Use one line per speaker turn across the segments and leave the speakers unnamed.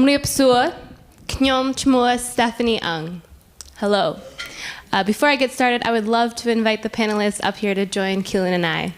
Chumriap Sua, Knyom Chmua Stephanie Ang. Hello. Before I get started, I would love to invite the panelists up here to join Keelan and I.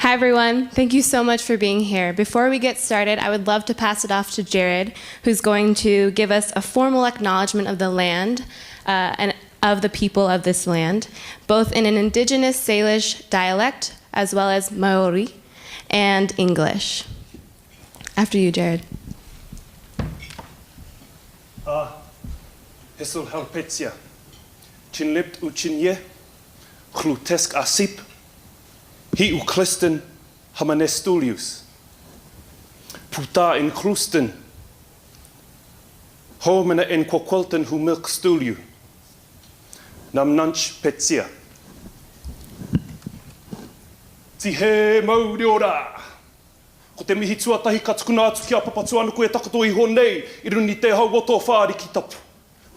Hi everyone, thank you so much for being here. Before we get started, I would love to pass it off to Jared, who's going to give us a formal acknowledgement of the land and of the people of this land, both in an indigenous Salish dialect, as well as Māori and English. After you, Jared.
Hissel helpetsia, chinlipt uchinye, chlutesk asip, Hi u Christen hamanestulius. Puta in Christen. Homena in Quaquelten hu milk stuliu. Nam nunch petsia. Ti he maudiora. Ko te mihi tuatahi ka tukuna atu ki a Papatūānuku e takato I honei I runi te hauoto whaari ki tapu.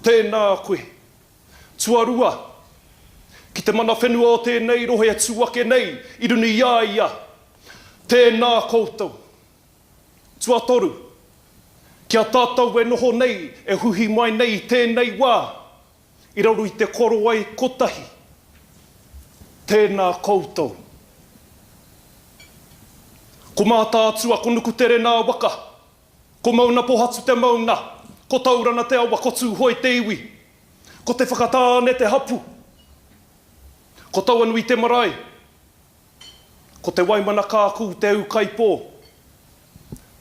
Tēnā koe. Tuarua. Ki te mana whenua o tēnei rohe atuake nei, I runi ia. Tēnā koutou. Tuatoru. Kia tātou e noho nei, e huhi mai nei tēnei wā. I raru I te koro ai kotahi. Tēnā koutou. Ko mātā atua, ko nuku tere nā waka. Ko mauna pohatu te mauna. Ko taurana te awa kotu hoi te iwi. Ko te whakatāne te hapu. Ko tau anui te marae. Ko te waimana kāku te au kaipō.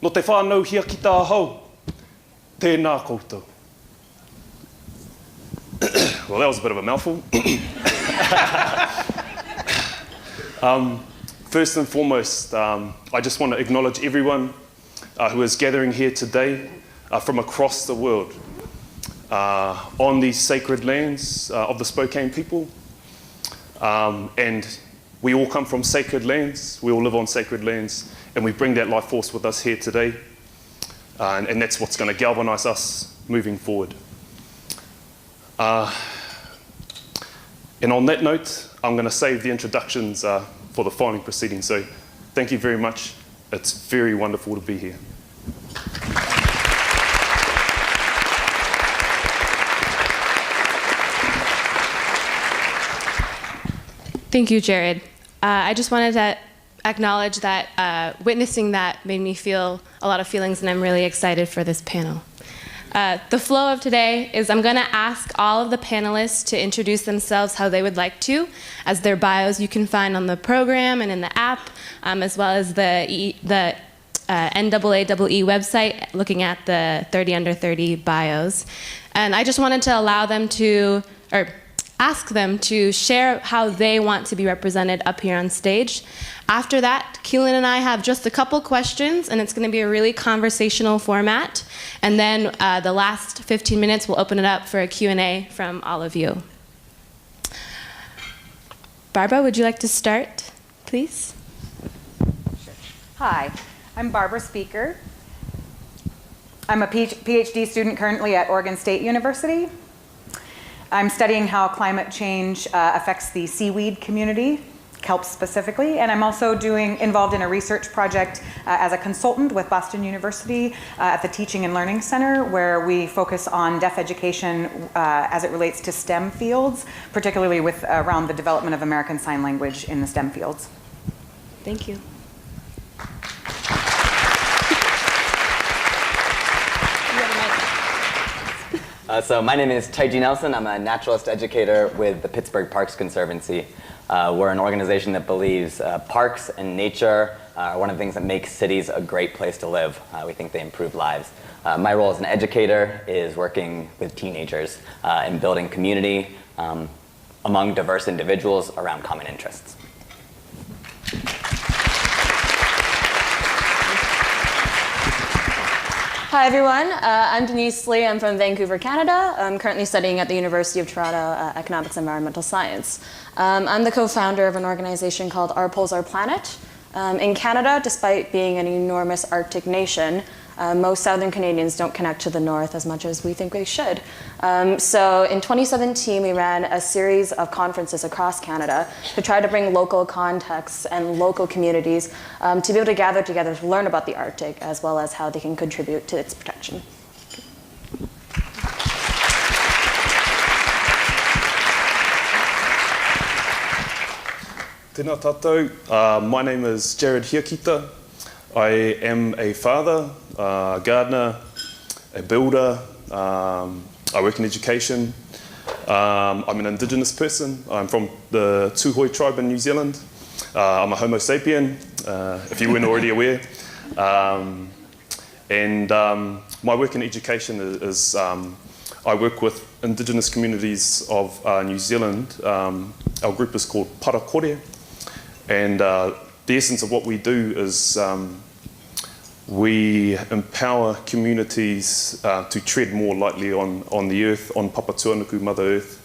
No te whānau Hiakita hau. Tēnā koutou. Well, that was a bit of a mouthful. First and foremost, I just want to acknowledge everyone who is gathering here today from across the world on these sacred lands of the Spokane people. And we all come from sacred lands, we all live on sacred lands, and we bring that life force with us here today. And that's what's going to galvanise us moving forward. And on that note, I'm going to save the introductions for the following proceedings. So thank you very much. It's very wonderful to be here.
Thank you, Jared. I just wanted to acknowledge that witnessing that made me feel a lot of feelings, and I'm really excited for this panel. The flow of today is I'm going to ask all of the panelists to introduce themselves how they would like to, as their bios you can find on the program and in the app, as well as the NAAE website, looking at the 30 under 30 bios. And I just wanted to allow them to, or ask them to share how they want to be represented up here on stage. After that, Keelan and I have just a couple questions, and it's going to be a really conversational format. And then the last 15 minutes, we'll open it up for a Q&A from all of you. Barbara, would you like to start, please?
Sure. Hi, I'm Barbara Speaker. I'm a PhD student currently at Oregon State University. I'm studying how climate change affects the seaweed community, kelp specifically, and I'm also involved in a research project as a consultant with Boston University at the Teaching and Learning Center, where we focus on deaf education as it relates to STEM fields, particularly around the development of American Sign Language in the STEM fields.
Thank you.
So my name is Taiji Nelson. I'm a naturalist educator with the Pittsburgh Parks Conservancy. We're an organization that believes parks and nature are one of the things that makes cities a great place to live. We think they improve lives. My role as an educator is working with teenagers and building community among diverse individuals around common interests.
Hi everyone, I'm Denise Lee. I'm from Vancouver, Canada. I'm currently studying at the University of Toronto, Economics and Environmental Science. I'm the co-founder of an organization called Our Poles, Our Planet. In Canada, despite being an enormous Arctic nation, most Southern Canadians don't connect to the North as much as we think they should. So in 2017, we ran a series of conferences across Canada to try to bring local contexts and local communities to be able to gather together to learn about the Arctic as well as how they can contribute to its protection.
Tēnā tātou. My name is Jared Hiakita. I am a father, a gardener, a builder. I work in education. I'm an indigenous person. I'm from the Tūhoe tribe in New Zealand. I'm a Homo sapien, if you weren't already aware. My work in education is I work with indigenous communities of New Zealand. Our group is called Parakore. And the essence of what we do is we empower communities to tread more lightly on the earth, on Papatūānuku, Mother Earth,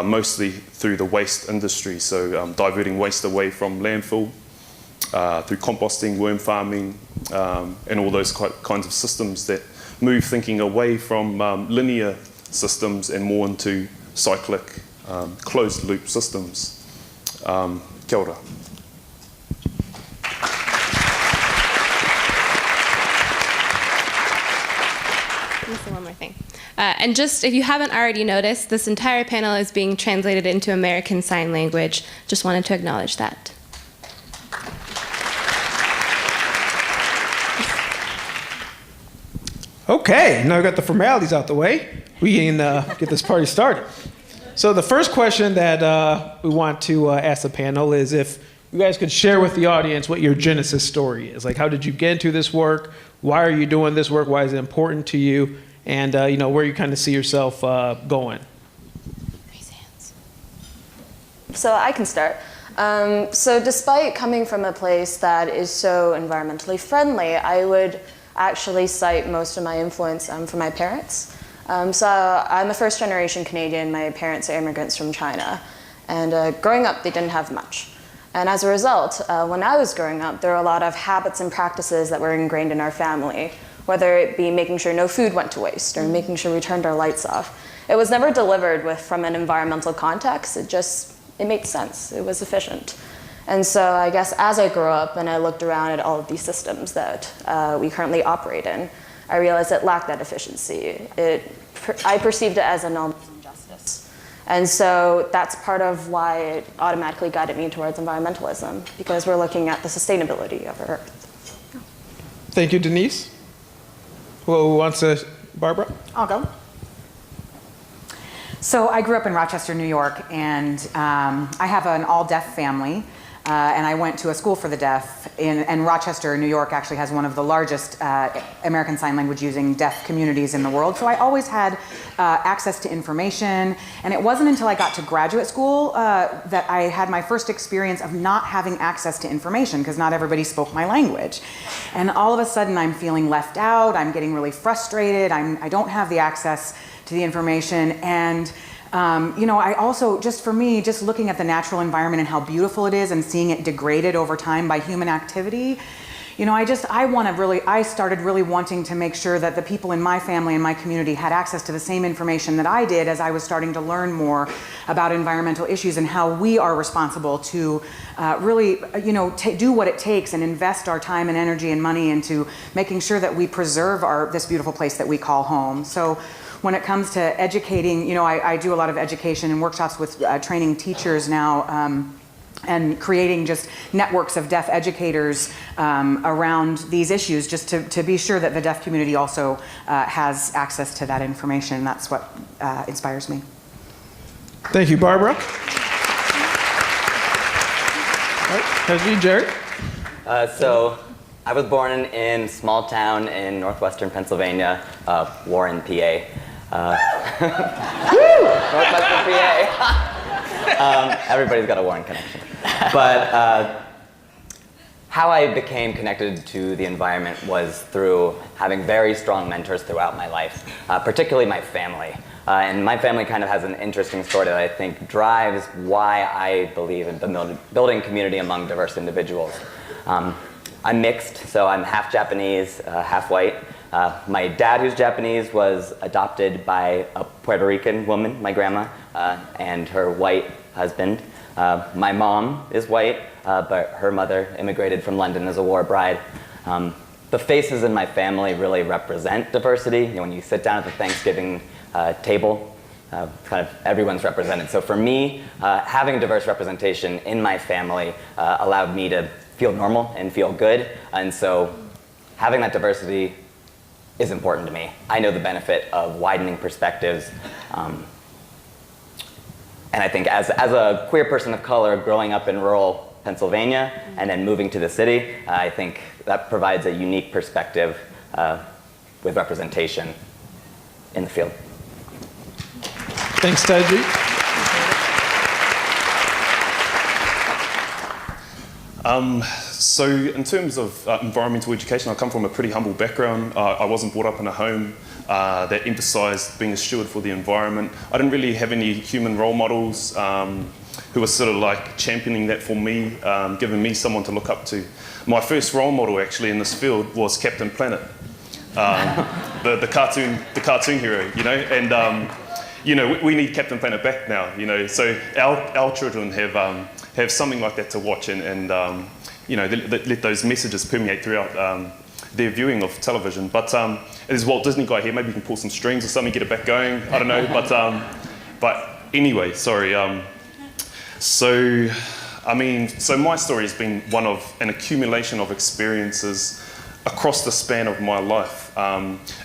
mostly through the waste industry. So diverting waste away from landfill, through composting, worm farming, and all those kinds of systems that move thinking away from linear systems and more into cyclic, closed loop systems. Kia ora.
One more thing. And just, if you haven't already noticed, this entire panel is being translated into American Sign Language. Just wanted to acknowledge that.
Okay, now we got the formalities out the way. We can get this party started. So the first question that we want to ask the panel is if you guys could share with the audience what your Genesis story is. Like, how did you get into this work? Why are you doing this work? Why is it important to you? And where you kind of see yourself going.
Raise hands.
So I can start. So despite coming from a place that is so environmentally friendly, I would actually cite most of my influence from my parents. So I'm a first-generation Canadian. My parents are immigrants from China. And growing up, they didn't have much. And as a result, when I was growing up, there were a lot of habits and practices that were ingrained in our family, whether it be making sure no food went to waste or making sure we turned our lights off. It was never delivered from an environmental context. It made sense. It was efficient. And so I guess as I grew up and I looked around at all of these systems that we currently operate in, I realized it lacked that efficiency. I perceived it as an enormous injustice. And so that's part of why it automatically guided me towards environmentalism, because we're looking at the sustainability of our Earth.
Thank you, Denise. Who wants to, Barbara?
I'll go. So I grew up in Rochester, New York, and I have an all-deaf family. And I went to a school for the deaf, and Rochester, New York actually has one of the largest American Sign Language using deaf communities in the world. So I always had access to information, and it wasn't until I got to graduate school that I had my first experience of not having access to information, because not everybody spoke my language. And all of a sudden I'm feeling left out, I'm getting really frustrated, I don't have the access to the information, and I also, just for me, just looking at the natural environment and how beautiful it is and seeing it degraded over time by human activity, I started really wanting to make sure that the people in my family and my community had access to the same information that I did as I was starting to learn more about environmental issues and how we are responsible to do what it takes and invest our time and energy and money into making sure that we preserve this beautiful place that we call home. So when it comes to educating, I do a lot of education and workshops with training teachers now and creating just networks of deaf educators around these issues, just to be sure that the deaf community also has access to that information. That's what inspires me.
Thank you, Barbara. All right, how's you, Jared?
So I was born in a small town in northwestern Pennsylvania, Warren, PA. Northwestern PA. Everybody's got a Warren connection. But how I became connected to the environment was through having very strong mentors throughout my life, particularly my family. And my family kind of has an interesting story that I think drives why I believe in building community among diverse individuals. I'm mixed, so I'm half Japanese, half white. My dad, who's Japanese, was adopted by a Puerto Rican woman, my grandma, and her white husband. My mom is white, but her mother immigrated from London as a war bride. The faces in my family really represent diversity. You know, when you sit down at the Thanksgiving table, kind of everyone's represented. So for me, having diverse representation in my family allowed me to feel normal and feel good. And so having that diversity is important to me. I know the benefit of widening perspectives. And I think as a queer person of color growing up in rural Pennsylvania and then moving to the city, I think that provides a unique perspective with representation in the field.
Thanks, Taiji.
So in terms of environmental education, I come from a pretty humble background. I wasn't brought up in a home that emphasised being a steward for the environment. I didn't really have any human role models who were sort of like championing that for me, giving me someone to look up to. My first role model actually in this field was Captain Planet, the cartoon hero, you know, and you know, we need Captain Planet back now, you know, so our children have something like that to watch and you know, let those messages permeate throughout their viewing of television. But there's Walt Disney guy here, maybe you can pull some strings or something, get it back going, I don't know, but anyway, sorry. So my story has been one of an accumulation of experiences across the span of my life,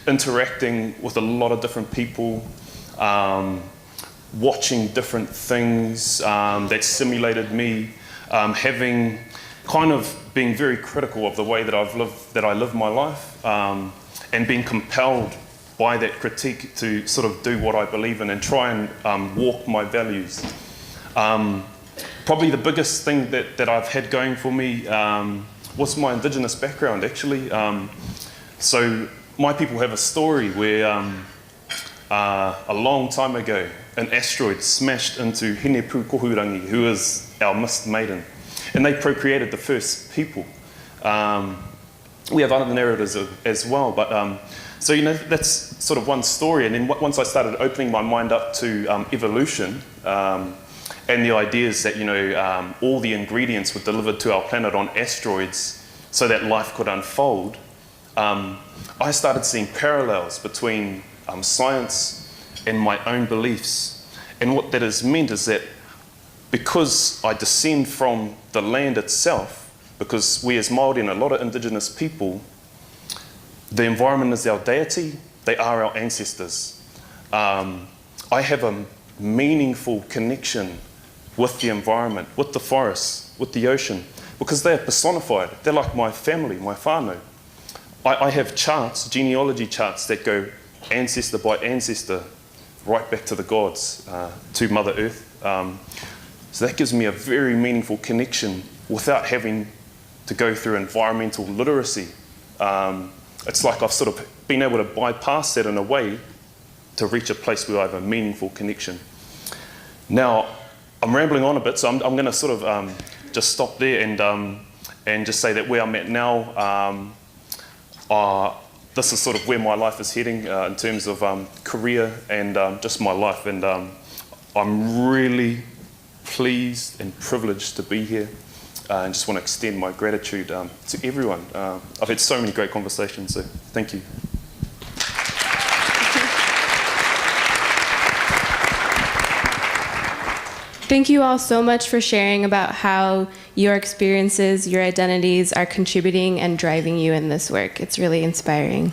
interacting with a lot of different people, watching different things that simulated me, having kind of being very critical of the way that I live my life, and being compelled by that critique to sort of do what I believe in and try and walk my values. Probably the biggest thing that I've had going for me was my indigenous background, actually. So my people have a story where a long time ago, an asteroid smashed into Hinepu Kohurangi, who is our mist maiden, and they procreated the first people. We have other narratives as well, but so you know, that's sort of one story. And then once I started opening my mind up to evolution and the ideas that, you know, all the ingredients were delivered to our planet on asteroids so that life could unfold, I started seeing parallels between science and my own beliefs. And what that has meant is that because I descend from the land itself, because we as Māori and a lot of indigenous people, the environment is our deity, they are our ancestors. I have a meaningful connection with the environment, with the forests, with the ocean, because they are personified. They're like my family, my whānau. I have charts, genealogy charts that go ancestor by ancestor, right back to the gods, to Mother Earth. So that gives me a very meaningful connection without having to go through environmental literacy. It's like I've sort of been able to bypass that in a way to reach a place where I have a meaningful connection. Now, I'm rambling on a bit, so I'm going to sort of just stop there and just say that where I'm at now, this is sort of where my life is heading in terms of career and just my life. And I'm really pleased and privileged to be here. And just want to extend my gratitude to everyone. I've had so many great conversations, so thank you.
Thank you all so much for sharing about how your experiences, your identities are contributing and driving you in this work. It's really inspiring.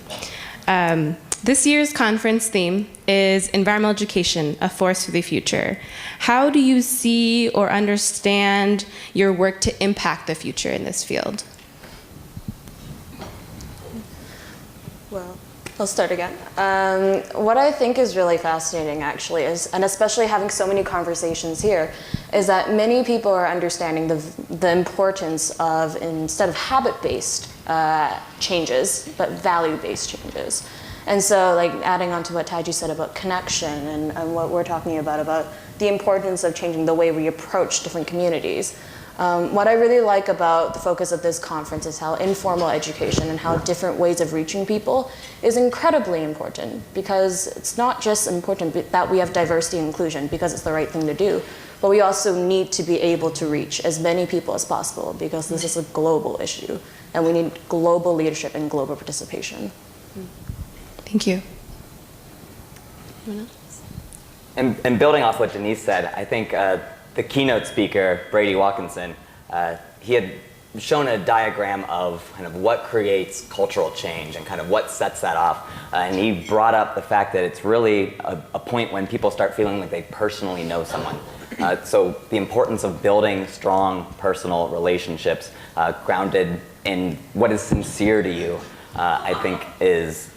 This year's conference theme is Environmental Education, a Force for the Future. How do you see or understand your work to impact the future in this field?
Well, I'll start again. What I think is really fascinating, actually, is, and especially having so many conversations here, is that many people are understanding the importance of, instead of habit-based changes, but value-based changes. And so, like, adding on to what Taiji said about connection and what we're talking about the importance of changing the way we approach different communities. What I really like about the focus of this conference is how informal education and how different ways of reaching people is incredibly important, because it's not just important that we have diversity and inclusion because it's the right thing to do, but we also need to be able to reach as many people as possible because this is a global issue and we need global leadership and global participation.
Thank you.
And building off what Denise said, I think the keynote speaker, Brady Watkinson, he had shown a diagram of kind of what creates cultural change and kind of what sets that off. And he brought up the fact that it's really a point when people start feeling like they personally know someone. So the importance of building strong personal relationships grounded in what is sincere to you, I think is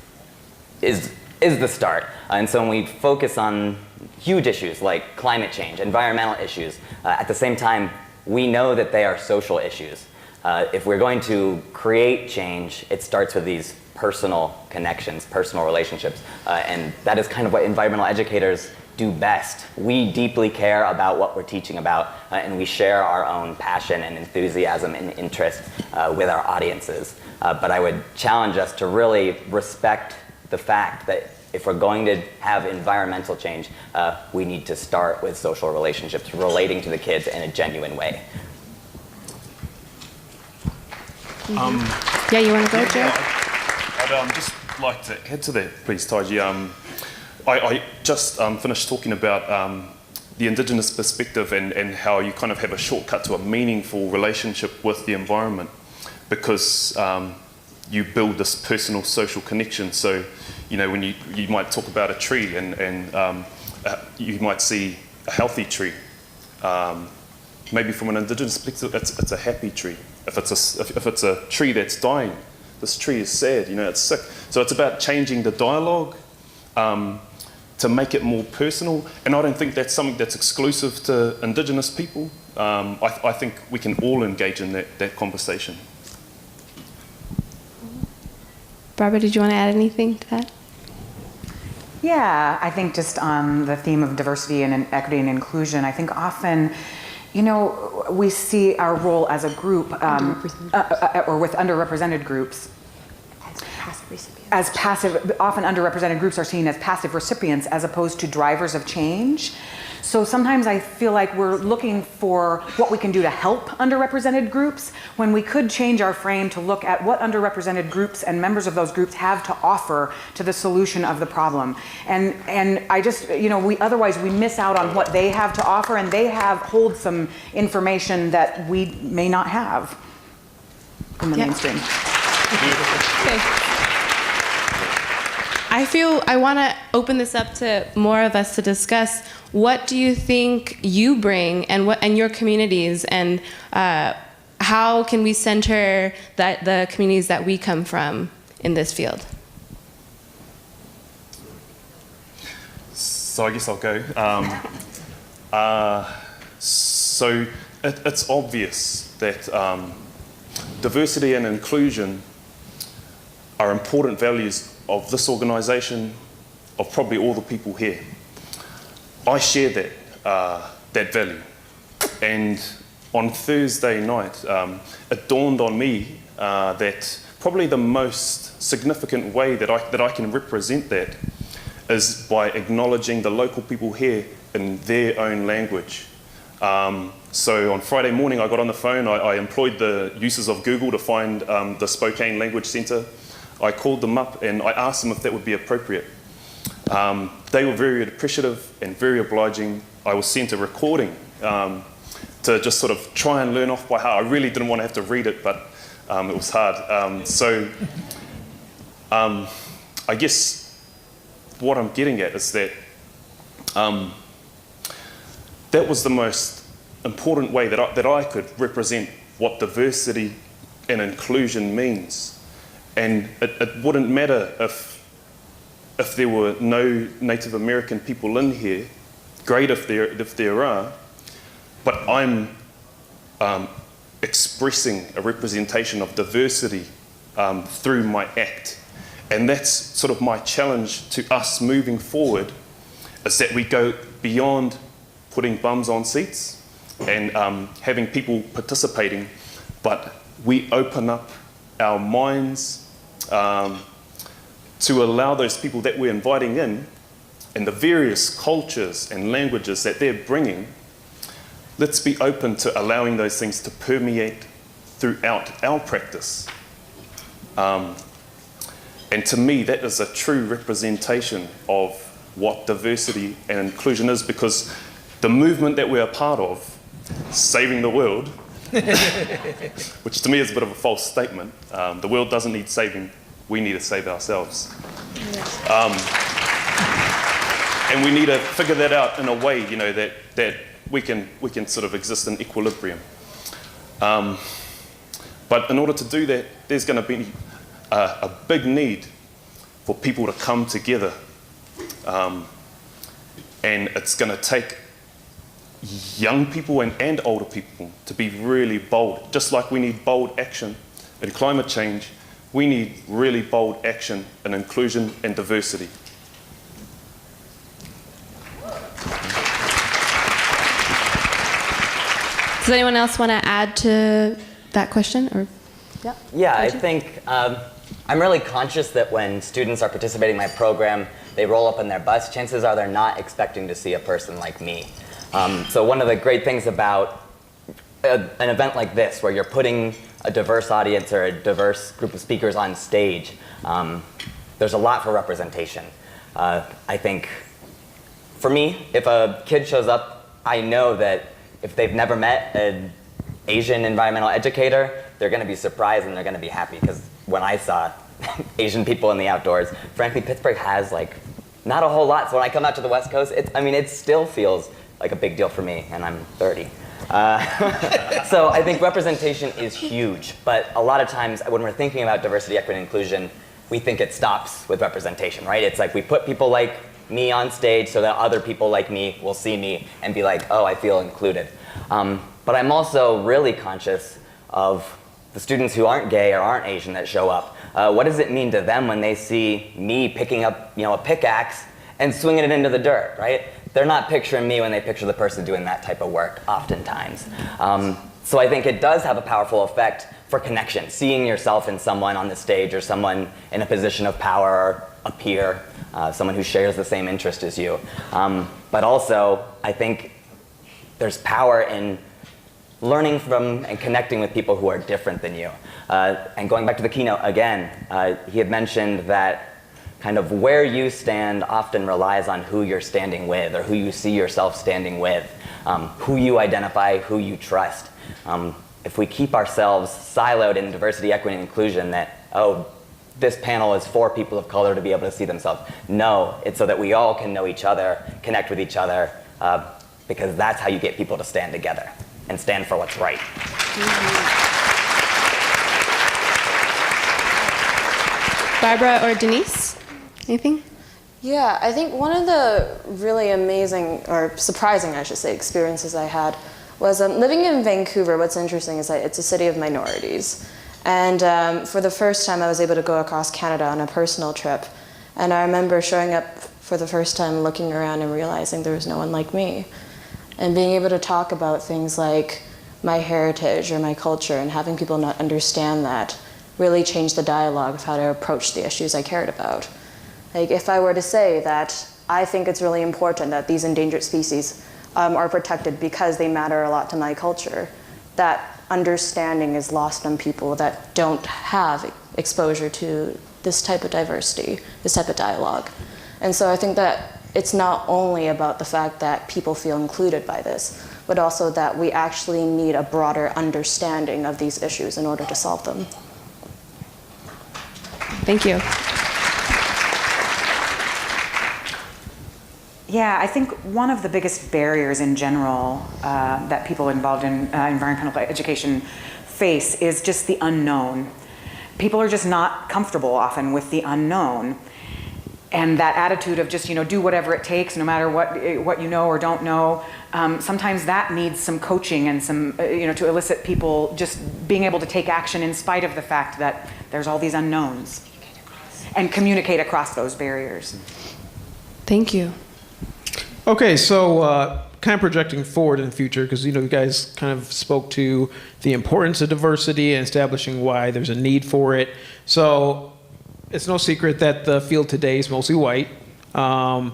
the start. And so when we focus on huge issues like climate change, environmental issues, at the same time, we know that they are social issues. If we're going to create change, it starts with these personal connections, personal relationships. And that is kind of what environmental educators do best. We deeply care about what we're teaching about, and we share our own passion and enthusiasm and interest with our audiences. But I would challenge us to really respect the fact that if we're going to have environmental change, we need to start with social relationships, relating to the kids in a genuine way.
Yeah, you want to go, Joe?
I'd just like to add to that, please, Taiji. I just finished talking about the indigenous perspective and how you kind of have a shortcut to a meaningful relationship with the environment because you build this personal social connection. So, you know, when you might talk about a tree and you might see a healthy tree. Maybe from an indigenous perspective, it's a happy tree. If it's a tree that's dying, this tree is sad, you know, it's sick. So it's about changing the dialogue to make it more personal. And I don't think that's something that's exclusive to indigenous people. I think we can all engage in that conversation.
Barbara, did you want to add anything to that?
Yeah, I think just on the theme of diversity and equity and inclusion, I think often, you know, we see our role as a group or with underrepresented groups as passive, often underrepresented groups are seen as passive recipients as opposed to drivers of change. So sometimes I feel like we're looking for what we can do to help underrepresented groups when we could change our frame to look at what underrepresented groups and members of those groups have to offer to the solution of the problem. And I just, you know, otherwise we miss out on what they have to offer, and they hold some information that we may not have in the mainstream.
Okay. I want to open this up to more of us to discuss. What do you think you bring and your communities, and how can we center the communities that we come from in this field?
So I guess I'll go. So it's obvious that diversity and inclusion are important values of this organisation, of probably all the people here. I share that value, and on Thursday night, it dawned on me that probably the most significant way that I can represent that is by acknowledging the local people here in their own language. So on Friday morning, I got on the phone. I employed the uses of Google to find the Spokane Language Centre. I called them up and I asked them if that would be appropriate. They were very appreciative and very obliging. I was sent a recording to just sort of try and learn off by heart. I really didn't want to have to read it, but it was hard. So I guess what I'm getting at is that that was the most important way that I could represent what diversity and inclusion means. And it wouldn't matter if if there were no Native American people in here, great if there are, but I'm expressing a representation of diversity through my act. And that's sort of my challenge to us moving forward, is that we go beyond putting bums on seats and having people participating, but we open up our minds to allow those people that we're inviting in and the various cultures and languages that they're bringing, let's be open to allowing those things to permeate throughout our practice. And to me, that is a true representation of what diversity and inclusion is, because the movement that we're a part of, saving the world, which to me is a bit of a false statement. The world doesn't need saving, we need to save ourselves. And we need to figure that out in a way, you know, that we can sort of exist in equilibrium. But in order to do that, there's going to be a big need for people to come together. And it's going to take young people and older people to be really bold. Just like we need bold action in climate change, we need really bold action in inclusion and diversity.
Does anyone else want to add to that question? Or
Yeah, I think I'm really conscious that when students are participating in my program, they roll up in their bus, chances are they're not expecting to see a person like me. So one of the great things about an event like this, where you're putting a diverse audience or a diverse group of speakers on stage, there's a lot for representation. I think, for me, if a kid shows up, I know that if they've never met an Asian environmental educator, they're going to be surprised and they're going to be happy, because when I saw Asian people in the outdoors, frankly, Pittsburgh has like not a whole lot. So when I come out to the West Coast, it still feels like a big deal for me, and I'm 30. So I think representation is huge, but a lot of times when we're thinking about diversity, equity, and inclusion, we think it stops with representation, right? It's like we put people like me on stage so that other people like me will see me and be like, oh, I feel included. But I'm also really conscious of the students who aren't gay or aren't Asian that show up. What does it mean to them when they see me picking up, a pickaxe and swinging it into the dirt, right? They're not picturing me when they picture the person doing that type of work, oftentimes. So I think it does have a powerful effect for connection, seeing yourself in someone on the stage or someone in a position of power or a peer, someone who shares the same interest as you. But also, I think there's power in learning from and connecting with people who are different than you. And going back to the keynote again, he had mentioned that kind of where you stand often relies on who you're standing with or who you see yourself standing with, who you identify, who you trust. If we keep ourselves siloed in diversity, equity, and inclusion, that, oh, this panel is for people of color to be able to see themselves. No, it's so that we all can know each other, connect with each other, because that's how you get people to stand together and stand for what's right.
Barbara or Denise, anything?
Yeah, I think one of the really amazing, or surprising, I should say, experiences I had was living in Vancouver. What's interesting is that it's a city of minorities. And for the first time, I was able to go across Canada on a personal trip. And I remember showing up for the first time, looking around and realizing there was no one like me. And being able to talk about things like my heritage or my culture and having people not understand that really changed the dialogue of how to approach the issues I cared about. Like if I were to say that I think it's really important that these endangered species are protected because they matter a lot to my culture, that understanding is lost on people that don't have exposure to this type of diversity, this type of dialogue. And so I think that it's not only about the fact that people feel included by this, but also that we actually need a broader understanding of these issues in order to solve them.
Thank you.
Yeah, I think one of the biggest barriers in general that people involved in environmental education face is just the unknown. People are just not comfortable often with the unknown. and that attitude of just, do whatever it takes, no matter what you know or don't know. Sometimes that needs some coaching and some, to elicit people just being able to take action in spite of the fact that there's all these unknowns, and communicate across those barriers.
Thank you.
Okay, so kind of projecting forward in the future, because you guys kind of spoke to the importance of diversity and establishing why there's a need for it. So it's no secret that the field today is mostly white. So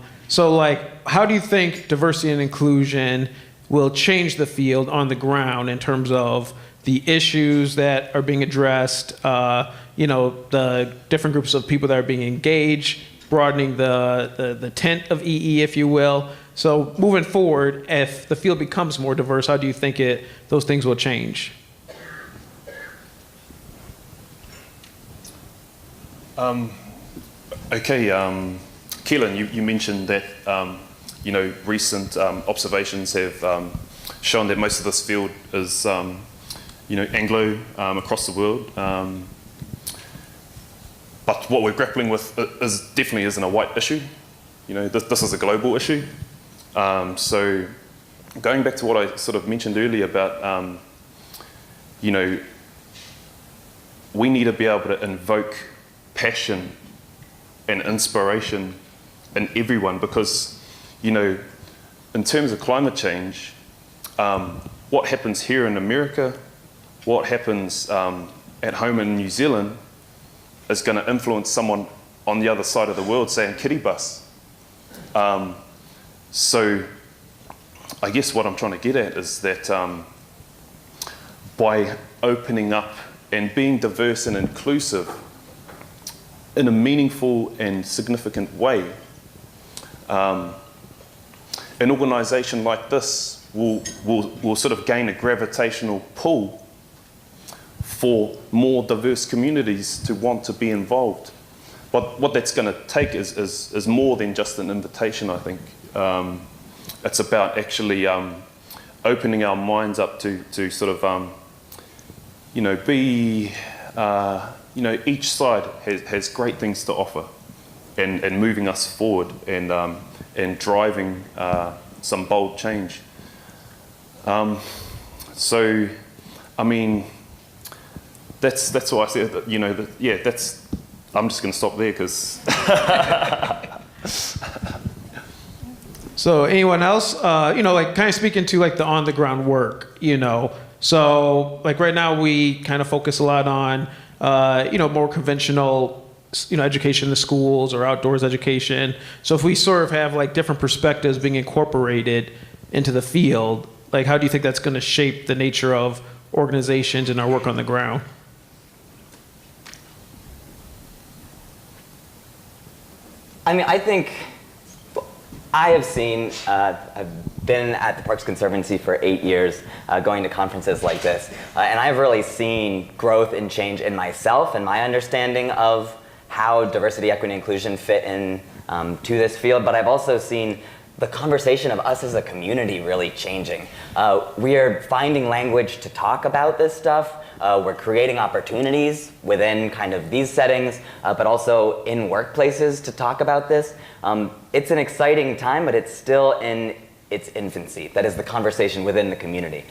how do you think diversity and inclusion will change the field on the ground in terms of the issues that are being addressed, the different groups of people that are being engaged, broadening the tent of EE, if you will? So moving forward, if the field becomes more diverse, how do you think those things will change?
Okay, Keelan, you mentioned that recent observations have shown that most of this field is Anglo across the world. But what we're grappling with definitely isn't a white issue. This is a global issue. So going back to what I sort of mentioned earlier about, we need to be able to invoke passion and inspiration in everyone, because, in terms of climate change, what happens here in America, what happens at home in New Zealand is going to influence someone on the other side of the world, say in Kiribati. So I guess what I'm trying to get at is that by opening up and being diverse and inclusive in a meaningful and significant way, an organisation like this will sort of gain a gravitational pull for more diverse communities to want to be involved. But what that's going to take is more than just an invitation, I think. It's about actually opening our minds up to sort of, be, each side has great things to offer, and moving us forward and driving some bold change. So, I mean, that's why I said that, I'm just going to stop there because.
So anyone else, kind of speaking to the on the ground work, so right now we kind of focus a lot on, more conventional, education in the schools or outdoors education. So if we sort of have different perspectives being incorporated into the field, how do you think that's going to shape the nature of organizations and our work on the ground?
I mean, I think I have seen, I've been at the Parks Conservancy for 8 years, going to conferences like this, and I've really seen growth and change in myself and my understanding of how diversity, equity, and inclusion fit in to this field, but I've also seen the conversation of us as a community really changing. We are finding language to talk about this stuff. We're creating opportunities within kind of these settings, but also in workplaces to talk about this. It's an exciting time, but it's still in its infancy. That is the conversation within the community.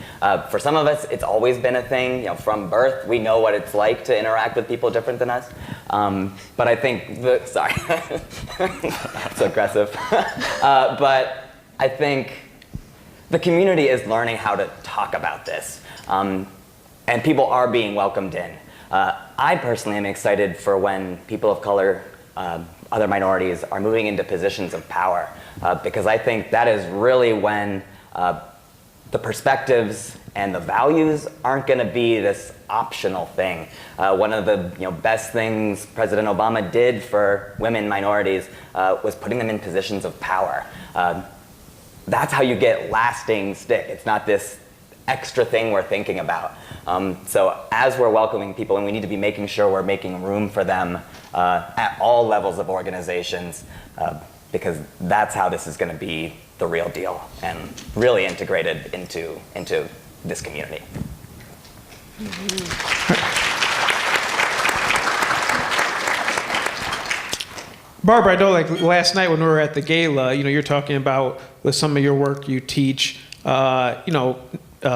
For some of us, it's always been a thing. From birth, we know what it's like to interact with people different than us. But I think, sorry, it's aggressive. But I think the community is learning how to talk about this. And people are being welcomed in. I personally am excited for when people of color, other minorities, are moving into positions of power, because I think that is really when the perspectives and the values aren't going to be this optional thing. One of the best things President Obama did for women minorities was putting them in positions of power. That's how you get lasting stick. It's not this extra thing we're thinking about. So as we're welcoming people, and we need to be making sure we're making room for them at all levels of organizations, because that's how this is going to be the real deal and really integrated into this community.
Barbara, I know like last night when we were at the gala, you're talking about with some of your work you teach,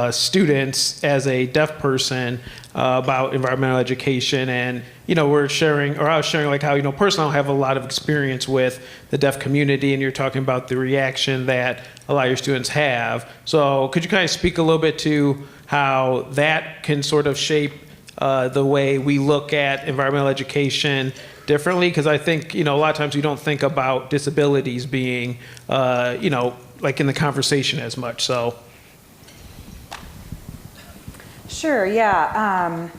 students as a deaf person about environmental education, and I was sharing like how personally I have a lot of experience with the deaf community, and you're talking about the reaction that a lot of your students have. So could you kind of speak a little bit to how that can sort of shape the way we look at environmental education differently? Because I think a lot of times we don't think about disabilities being like in the conversation as much. So.
Sure, yeah.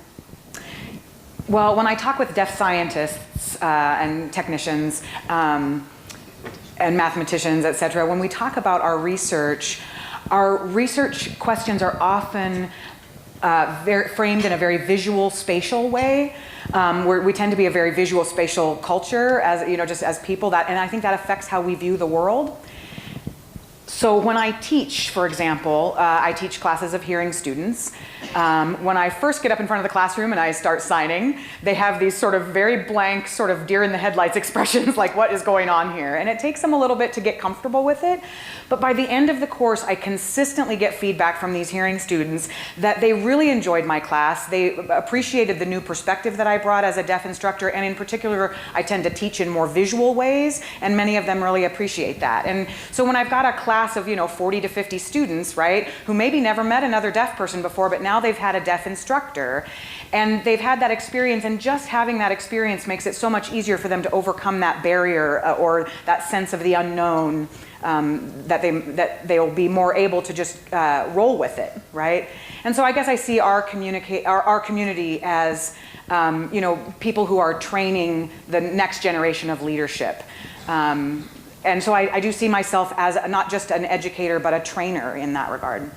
Well, when I talk with deaf scientists and technicians and mathematicians, et cetera, when we talk about our research questions are often framed in a very visual, spatial way. We tend to be a very visual, spatial culture as just as people, and I think that affects how we view the world. So when I teach, for example, I teach classes of hearing students. When I first get up in front of the classroom and I start signing, they have these sort of very blank, sort of deer in the headlights expressions, like what is going on here? And it takes them a little bit to get comfortable with it. But by the end of the course, I consistently get feedback from these hearing students that they really enjoyed my class. They appreciated the new perspective that I brought as a deaf instructor, and in particular, I tend to teach in more visual ways, and many of them really appreciate that. And so when I've got a class of 40 to 50 students, right, who maybe never met another deaf person before, but now they've had a deaf instructor, and they've had that experience, and just having that experience makes it so much easier for them to overcome that barrier or that sense of the unknown, that they'll be more able to just roll with it, right? And so I guess I see our community as people who are training the next generation of leadership. And so I do see myself as not just an educator, but a trainer in that regard.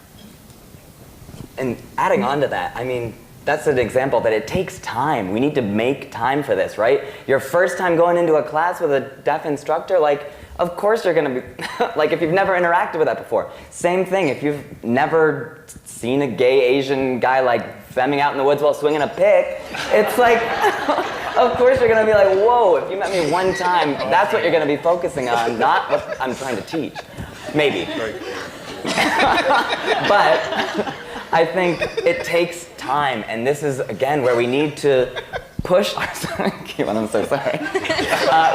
And adding on to that, I mean, that's an example that it takes time. We need to make time for this, right? Your first time going into a class with a deaf instructor, like, of course you're gonna be, like if you've never interacted with that before. Same thing, if you've never seen a gay Asian guy like femming out in the woods while swinging a pick, it's like, of course you're gonna be like, whoa, if you met me one time, that's what you're gonna be focusing on, not what I'm trying to teach. Maybe. But I think it takes time, and this is, again, where we need to push our, I'm so sorry.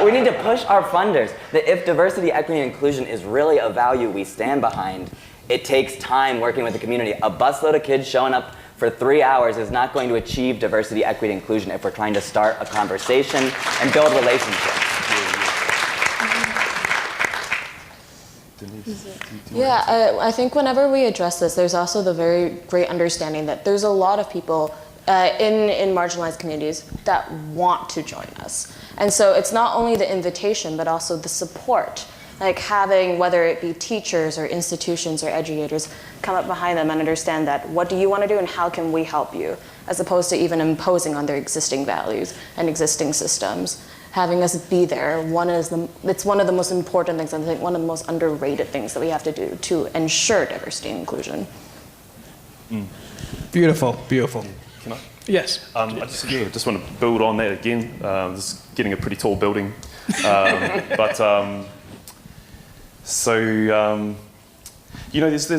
We need to push our funders that if diversity, equity, and inclusion is really a value we stand behind, it takes time working with the community. A busload of kids showing up for 3 hours is not going to achieve diversity, equity, and inclusion if we're trying to start a conversation and build relationships.
Yeah, I think whenever we address this, there's also the very great understanding that there's a lot of people in marginalized communities that want to join us. And so it's not only the invitation, but also the support. Like having, whether it be teachers or institutions or educators, come up behind them and understand that what do you want to do and how can we help you, as opposed to even imposing on their existing values and existing systems. Having us be there, it's one of the most important things, and I think one of the most underrated things that we have to do to ensure diversity and inclusion.
Beautiful, beautiful.
Can I?
Yes.
I just want to build on that again. This is getting a pretty tall building. There's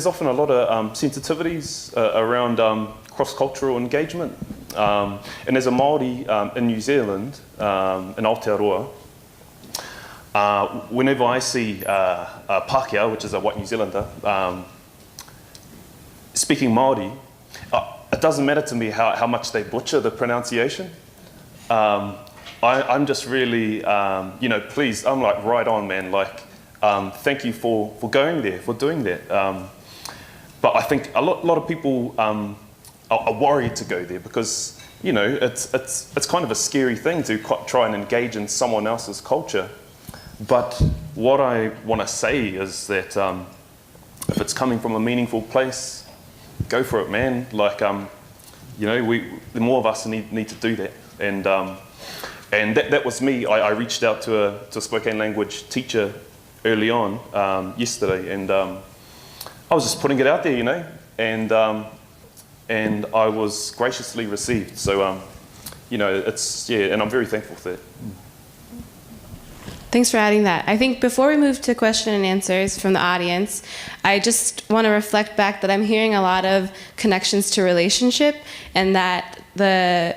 often a lot of sensitivities around cross-cultural engagement. And as a Māori in New Zealand, in Aotearoa, whenever I see a Pākehā, which is a white New Zealander, speaking Māori, it doesn't matter to me how much they butcher the pronunciation. I'm just really, pleased. I'm like, right on, man. Like, thank you for going there, for doing that. But I think a lot of people are worried to go there because, it's kind of a scary thing to try and engage in someone else's culture. But what I want to say is that if it's coming from a meaningful place, go for it, man. Like, the more of us need to do that. And that was me. I reached out to a spoken language teacher early on yesterday, and I was just putting it out there, and I was graciously received. So, and I'm very thankful for that.
Thanks for adding that. I think before we move to question and answers from the audience, I just want to reflect back that I'm hearing a lot of connections to relationship, and that the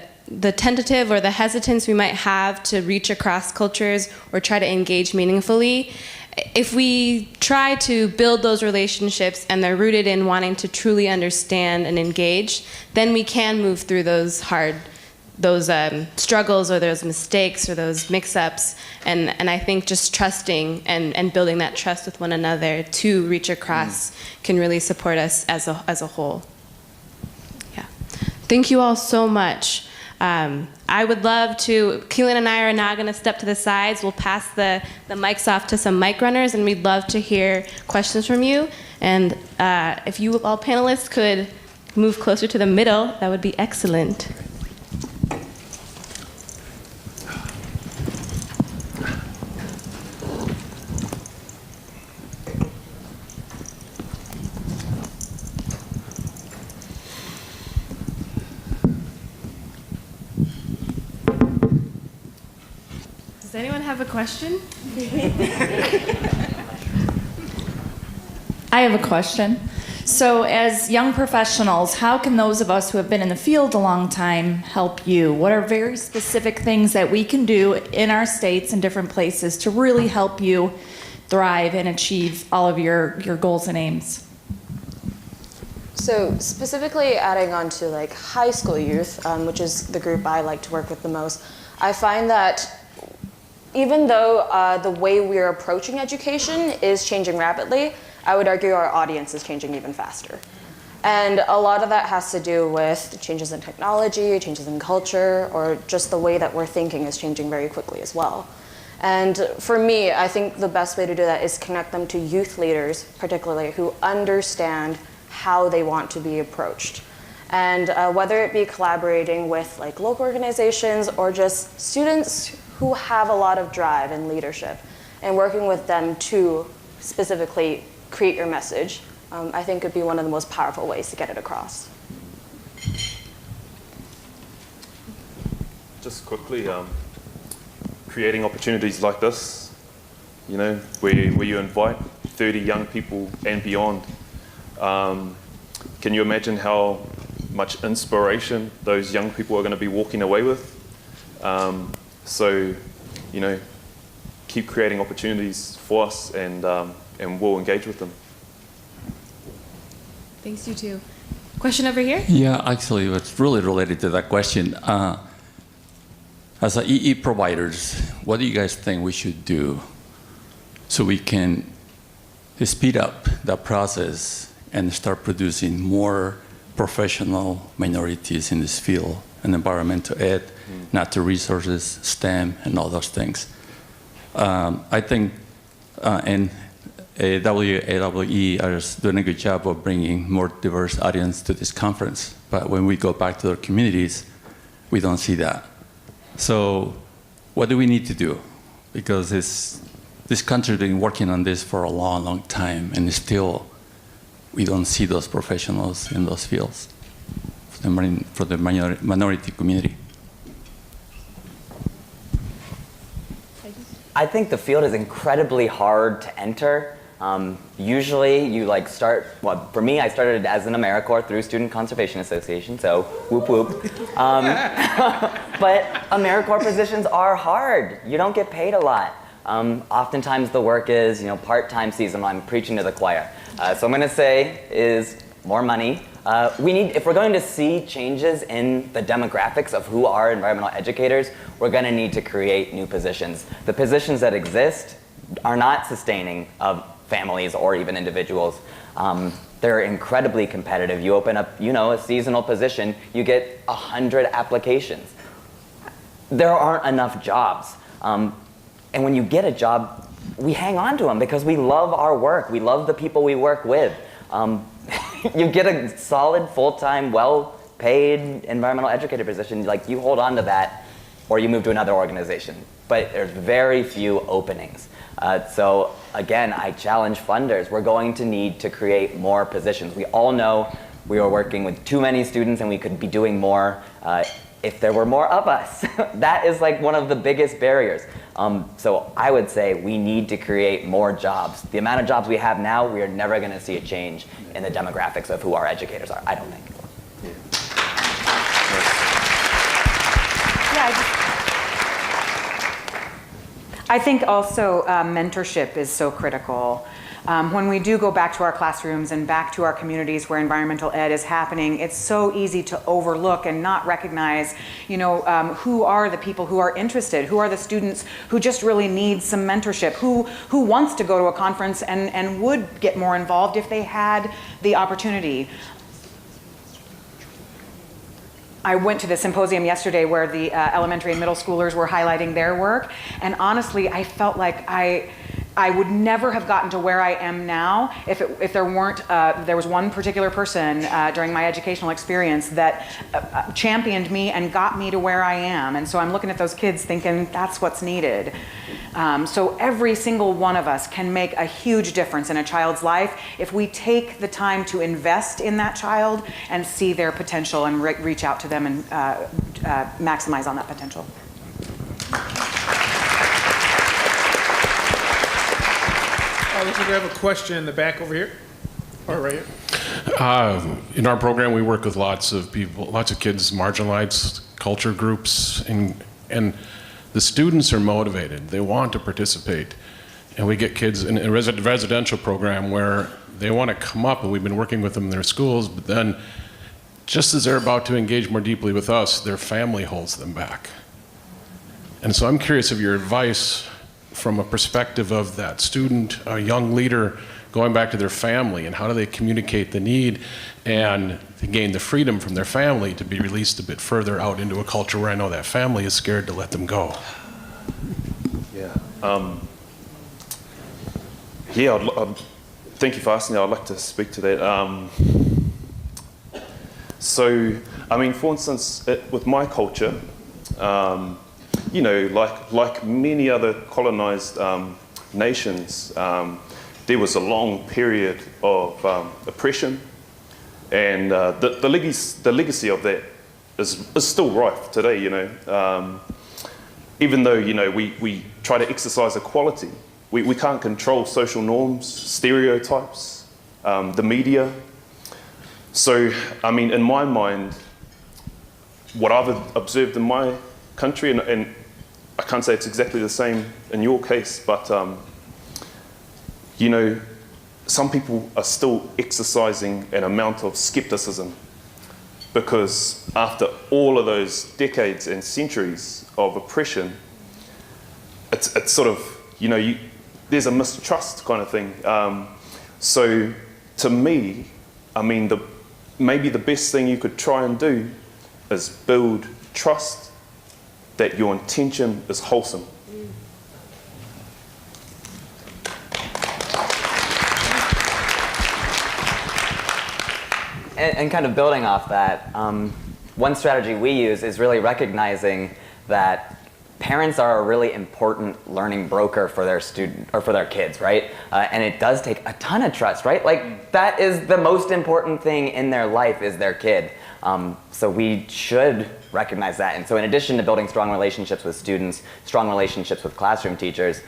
tentative or the hesitance we might have to reach across cultures or try to engage meaningfully, if we try to build those relationships and they're rooted in wanting to truly understand and engage, then we can move through those struggles or those mistakes or those mix-ups. And I think just trusting and building that trust with one another to reach across can really support us as a whole. Yeah. Thank you all so much. I would love to, Keelan and I are now going to step to the sides. We'll pass the mics off to some mic runners, and we'd love to hear questions from you. And if you all panelists could move closer to the middle, that would be excellent. Does anyone have a question?
I have a question. So as young professionals, how can those of us who have been in the field a long time help you? What are very specific things that we can do in our states and different places to really help you thrive and achieve all of your goals and aims?
So specifically adding on to like high school youth, which is the group I like to work with the most, I find that even though the way we're approaching education is changing rapidly, I would argue our audience is changing even faster. And a lot of that has to do with changes in technology, changes in culture, or just the way that we're thinking is changing very quickly as well. And for me, I think the best way to do that is connect them to youth leaders, particularly, who understand how they want to be approached. And whether it be collaborating with like local organizations or just students who have a lot of drive and leadership, and working with them to specifically create your message, I think would be one of the most powerful ways to get it across.
Just quickly, creating opportunities like this, you know, where you invite 30 young people and beyond. Can you imagine how much inspiration those young people are going to be walking away with? So, you know, keep creating opportunities for us, and we'll engage with them.
Thanks, you too. Question over here?
Yeah, actually, it's really related to that question. As a EE providers, what do you guys think we should do so we can speed up the process and start producing more professional minorities in this field, and environmental ed, natural resources, STEM, and all those things? I think WAWE is doing a good job of bringing more diverse audience to this conference. But when we go back to our communities, we don't see that. So what do we need to do? Because this country has been working on this for a long, long time, and still we don't see those professionals in those fields for the minority community.
I think the field is incredibly hard to enter. Usually you like start, well, for me, I started as an AmeriCorps through Student Conservation Association, so whoop whoop. But AmeriCorps positions are hard. You don't get paid a lot. Oftentimes the work is, you know, part-time season. I'm preaching to the choir. So I'm gonna say is more money. We need, if we're going to see changes in the demographics of who are environmental educators, we're going to need to create new positions. The positions that exist are not sustaining of families or even individuals. They're incredibly competitive. You open up, you know, a seasonal position, you get 100 applications. There aren't enough jobs. And when you get a job, we hang on to them because we love our work. We love the people we work with. You get a solid, full-time, well-paid environmental educator position, like you hold on to that, or you move to another organization. But there's very few openings. So again, I challenge funders. We're going to need to create more positions. We all know we were working with too many students and we could be doing more if there were more of us. That is like one of the biggest barriers. So I would say we need to create more jobs. The amount of jobs we have now, we are never going to see a change in the demographics of who our educators are, I don't think.
I think also mentorship is so critical. When we do go back to our classrooms and back to our communities where environmental ed is happening, it's so easy to overlook and not recognize, who are the people who are interested, who are the students who just really need some mentorship, who wants to go to a conference and would get more involved if they had the opportunity. I went to the symposium yesterday where the elementary and middle schoolers were highlighting their work, and honestly, I felt like I would never have gotten to where I am now if there weren't, there was one particular person during my educational experience that championed me and got me to where I am. And so I'm looking at those kids thinking that's what's needed. So every single one of us can make a huge difference in a child's life if we take the time to invest in that child and see their potential and reach out to them and maximize on that potential.
Looks like we have a question in the back over here. Or right here.
In our program, we work with lots of people, lots of kids, marginalized culture groups, and the students are motivated. They want to participate. And we get kids in a residential program where they want to come up, and we've been working with them in their schools, but then just as they're about to engage more deeply with us, their family holds them back. And so I'm curious of your advice from a perspective of that student, a young leader, going back to their family, and how do they communicate the need and to gain the freedom from their family to be released a bit further out into a culture where I know that family is scared to let them go.
Yeah. Thank you for asking that. I'd like to speak to that. So, I mean, for instance, with my culture, like many other colonized nations, there was a long period of oppression, and the legacy of that is still rife today. Even though we try to exercise equality, we can't control social norms, stereotypes, the media. So, I mean, in my mind, what I've observed in my country, and I can't say it's exactly the same in your case, but some people are still exercising an amount of skepticism because after all of those decades and centuries of oppression, it's sort of, there's a mistrust kind of thing. So to me, I mean, maybe the best thing you could try and do is build trust that your intention is wholesome.
And kind of building off that, one strategy we use is really recognizing that parents are a really important learning broker for their student or for their kids, right? And it does take a ton of trust, right? Like that is the most important thing in their life is their kid. So we should recognize that. And so in addition to building strong relationships with students, strong relationships with classroom teachers,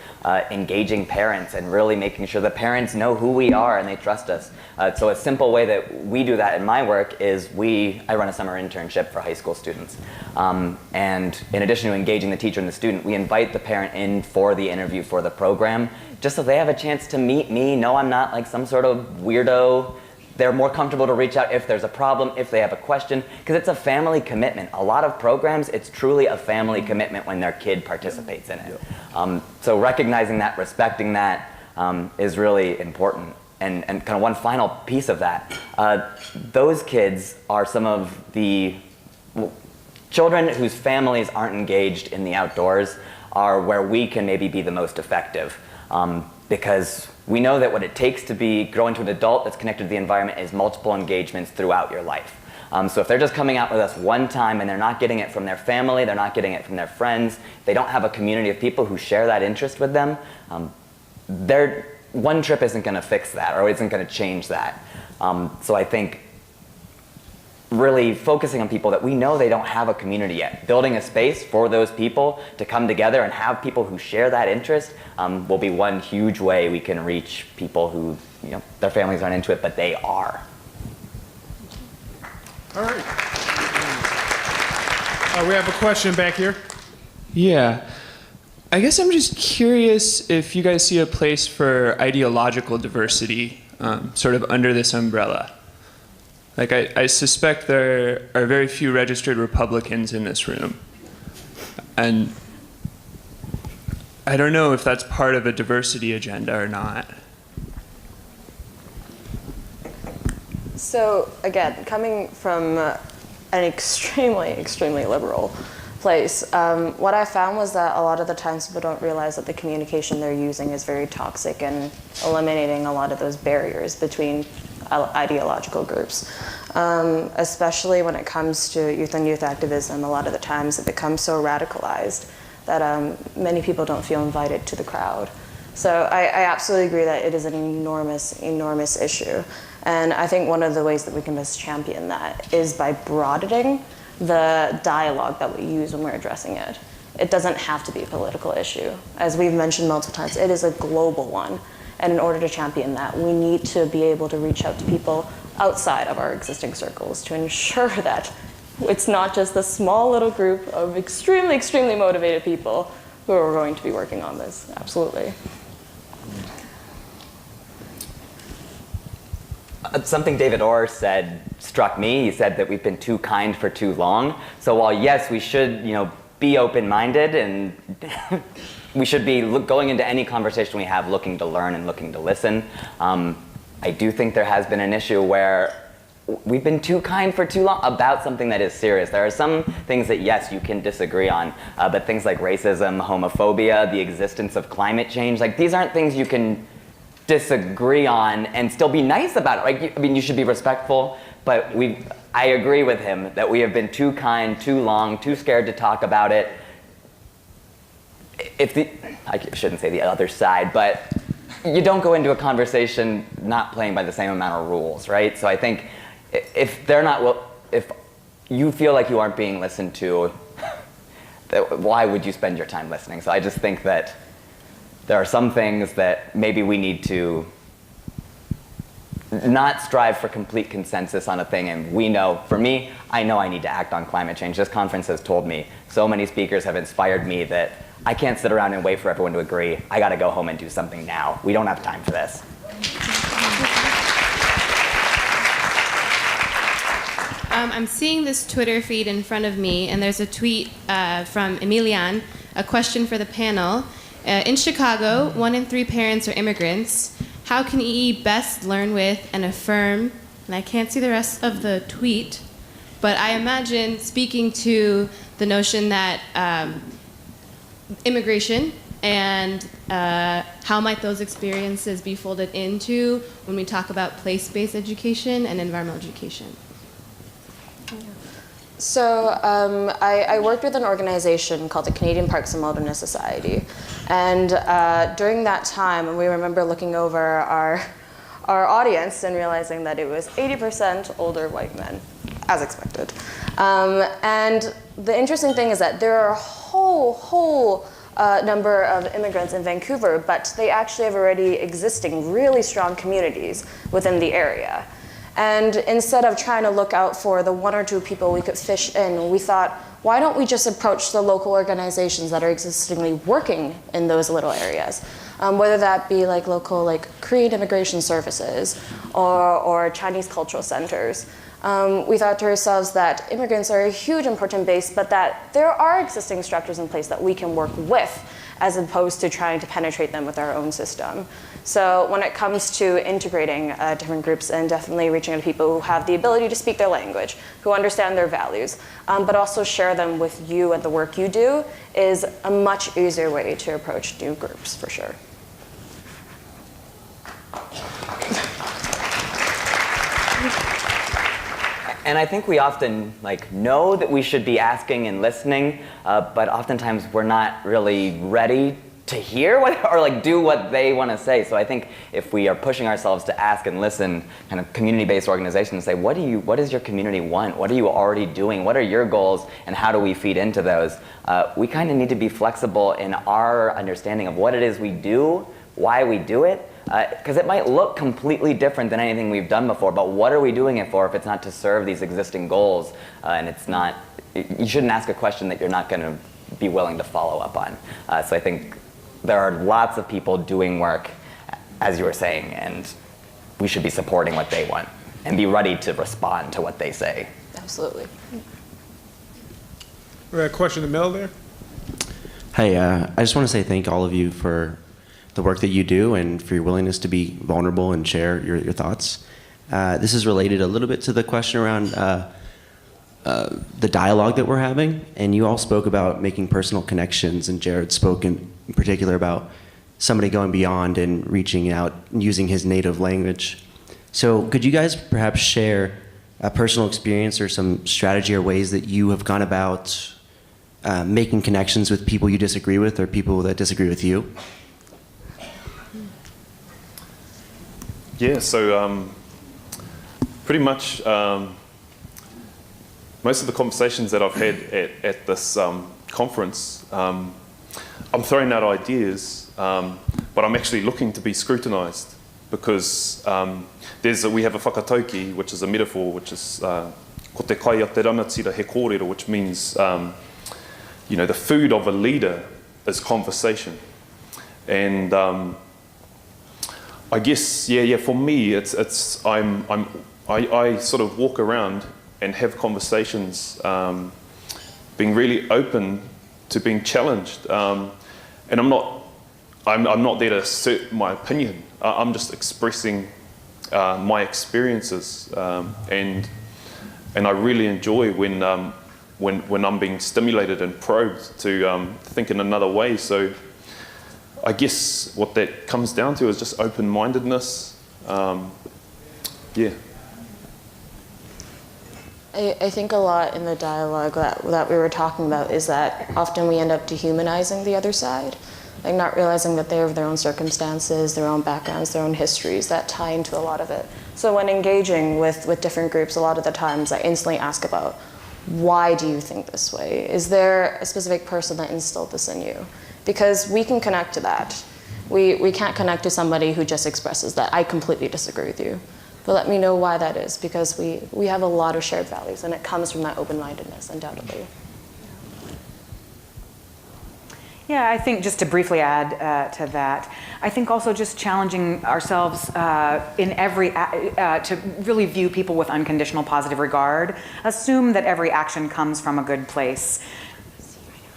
engaging parents and really making sure the parents know who we are and they trust us. So a simple way that we do that in my work is I run a summer internship for high school students. And in addition to engaging the teacher and the student, we invite the parent in for the interview for the program, just so they have a chance to meet me, know I'm not like some sort of weirdo. They're more comfortable to reach out if there's a problem, if they have a question, because it's a family commitment. A lot of programs, it's truly a family commitment when their kid participates in it. So recognizing that, respecting that is really important. And kind of one final piece of that, those kids are some of the children whose families aren't engaged in the outdoors are where we can maybe be the most effective. Because we know that what it takes to grow into an adult that's connected to the environment is multiple engagements throughout your life. So if they're just coming out with us one time and they're not getting it from their family, they're not getting it from their friends, they don't have a community of people who share that interest with them, one trip isn't going to fix that or isn't going to change that. So I think really focusing on people that we know they don't have a community yet. Building a space for those people to come together and have people who share that interest will be one huge way we can reach people who, their families aren't into it, but they are.
All right. We have a question back here.
Yeah. I guess I'm just curious if you guys see a place for ideological diversity sort of under this umbrella. Like, I suspect there are very few registered Republicans in this room. And I don't know if that's part of a diversity agenda or not.
So again, coming from an extremely, extremely liberal place, what I found was that a lot of the times people don't realize that the communication they're using is very toxic and eliminating a lot of those barriers between ideological groups. Especially when it comes to youth and youth activism, a lot of the times it becomes so radicalized that many people don't feel invited to the crowd. So I absolutely agree that it is an enormous, enormous issue. And I think one of the ways that we can best champion that is by broadening the dialogue that we use when we're addressing it. It doesn't have to be a political issue. As we've mentioned multiple times, it is a global one. And in order to champion that, we need to be able to reach out to people outside of our existing circles to ensure that it's not just a small little group of extremely, extremely motivated people who are going to be working on this. Absolutely.
Something David Orr said struck me. He said that we've been too kind for too long. So while yes, we should, be open-minded and we should be going into any conversation we have looking to learn and looking to listen. I do think there has been an issue where we've been too kind for too long about something that is serious. There are some things that, yes, you can disagree on, but things like racism, homophobia, the existence of climate change, these aren't things you can disagree on and still be nice about it. You should be respectful, but I agree with him that we have been too kind, too long, too scared to talk about it. I shouldn't say the other side, but you don't go into a conversation not playing by the same amount of rules, right? So I think if you feel like you aren't being listened to, why would you spend your time listening? So I just think that there are some things that maybe we need to not strive for complete consensus on a thing. And we know, for me, I know I need to act on climate change. This conference has told me, so many speakers have inspired me that I can't sit around and wait for everyone to agree. I got to go home and do something now. We don't have time for this.
I'm seeing this Twitter feed in front of me, and there's a tweet from Emilian, a question for the panel. In Chicago, 1 in 3 parents are immigrants. How can EE best learn with and affirm, and I can't see the rest of the tweet, but I imagine speaking to the notion that immigration and how might those experiences be folded into when we talk about place-based education and environmental education?
So I worked with an organization called the Canadian Parks and Wilderness Society. And during that time, we remember looking over our audience and realizing that it was 80% older white men, as expected. And the interesting thing is that there are a whole number of immigrants in Vancouver, but they actually have already existing really strong communities within the area. And instead of trying to look out for the 1 or 2 people we could fish in, we thought, why don't we just approach the local organizations that are existingly working in those little areas? Whether that be local Korean immigration services or Chinese cultural centers. We thought to ourselves that immigrants are a huge important base, but that there are existing structures in place that we can work with as opposed to trying to penetrate them with our own system. So when it comes to integrating different groups and definitely reaching out to people who have the ability to speak their language, who understand their values, but also share them with you and the work you do is a much easier way to approach new groups, for sure.
And I think we often know that we should be asking and listening, but oftentimes we're not really ready to hear what, or like do what they want to say. So I think if we are pushing ourselves to ask and listen, kind of community-based organizations, say, what does your community want? What are you already doing? What are your goals, and how do we feed into those? We kind of need to be flexible in our understanding of what it is we do, why we do it, because it might look completely different than anything we've done before, but what are we doing it for if it's not to serve these existing goals, and it's not, you shouldn't ask a question that you're not going to be willing to follow up on. So I think there are lots of people doing work, as you were saying, and we should be supporting what they want and be ready to respond to what they say.
Absolutely.
We got a question in the middle there.
Hey, I just want to say thank all of you for the work that you do and for your willingness to be vulnerable and share your thoughts. This is related a little bit to the question around the dialogue that we're having, and you all spoke about making personal connections, and Jared spoke in particular about somebody going beyond and reaching out and using his native language. So could you guys perhaps share a personal experience or some strategy or ways that you have gone about making connections with people you disagree with or people that disagree with you?
Yeah, so pretty much most of the conversations that I've had at this conference, I'm throwing out ideas, but I'm actually looking to be scrutinized because we have a whakatauki, which is a metaphor, which is ko te kai a te rangatira he kōrero, which means the food of a leader is conversation. And I guess, for me, I sort of walk around and have conversations, being really open to being challenged. And I'm not there to assert my opinion. I'm just expressing my experiences, and I really enjoy when I'm being stimulated and probed to think in another way. So I guess what that comes down to is just open-mindedness.
I think a lot in the dialogue that we were talking about is that often we end up dehumanizing the other side, like not realizing that they have their own circumstances, their own backgrounds, their own histories that tie into a lot of it. So when engaging with different groups, a lot of the times I instantly ask about, why do you think this way? Is there a specific person that instilled this in you? Because we can connect to that. We can't connect to somebody who just expresses that I completely disagree with you. But let me know why that is, because we have a lot of shared values, and it comes from that open-mindedness, undoubtedly.
Yeah, I think just to briefly add to that, I think also just challenging ourselves in every to really view people with unconditional positive regard. Assume that every action comes from a good place.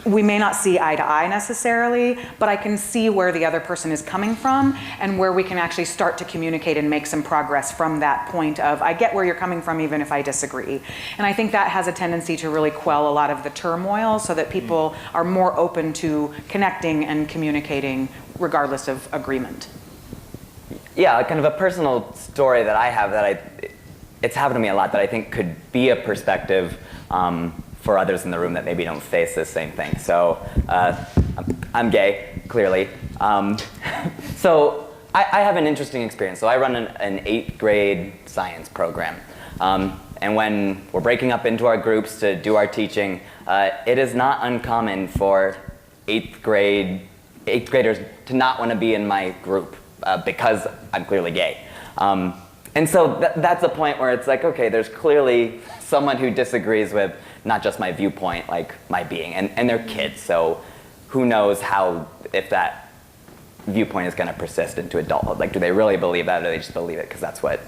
We may not see eye to eye necessarily, but I can see where the other person is coming from and where we can actually start to communicate and make some progress from that point of, I get where you're coming from even if I disagree. And I think that has a tendency to really quell a lot of the turmoil so that people are more open to connecting and communicating regardless of agreement.
Yeah, kind of a personal story that I have that it's happened to me a lot that I think could be a perspective for others in the room that maybe don't face this same thing. So I'm gay, clearly. So I have an interesting experience. So I run an 8th grade science program. And when we're breaking up into our groups to do our teaching, it is not uncommon for 8th graders to not want to be in my group because I'm clearly gay. And so that's a point where it's like, okay, there's clearly someone who disagrees with not just my viewpoint, like my being, and they're kids, so who knows if that viewpoint is going to persist into adulthood. Like, do they really believe that, or do they just believe it because that's what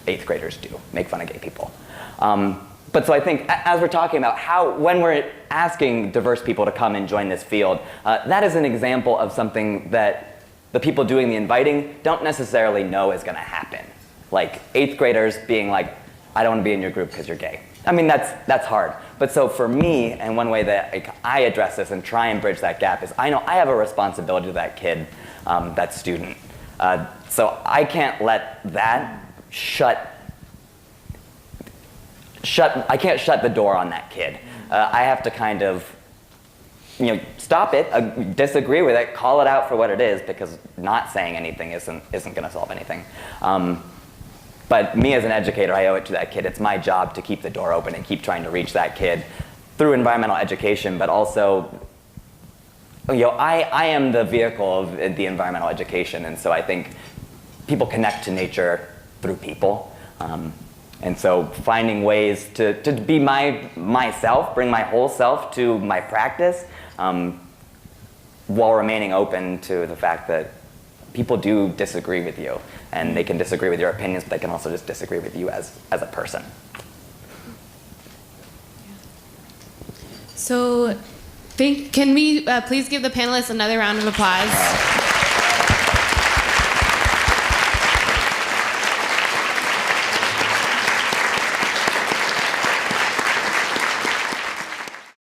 8th graders do, make fun of gay people? But so I think as we're talking about when we're asking diverse people to come and join this field, that is an example of something that the people doing the inviting don't necessarily know is going to happen. Like 8th graders being like, I don't want to be in your group because you're gay. I mean, that's hard. But so for me, and one way that I address this and try and bridge that gap is I know I have a responsibility to that kid, that student. So I can't let that I can't shut the door on that kid. I have to kind of stop it, disagree with it, call it out for what it is, because not saying anything isn't going to solve anything. But me as an educator, I owe it to that kid. It's my job to keep the door open and keep trying to reach that kid through environmental education, but also, I am the vehicle of the environmental education, and so I think people connect to nature through people. And so finding ways to be myself, bring my whole self to my practice, while remaining open to the fact that people do disagree with you, and they can disagree with your opinions, but they can also just disagree with you as a person.
So, can we please give the panelists another round of applause?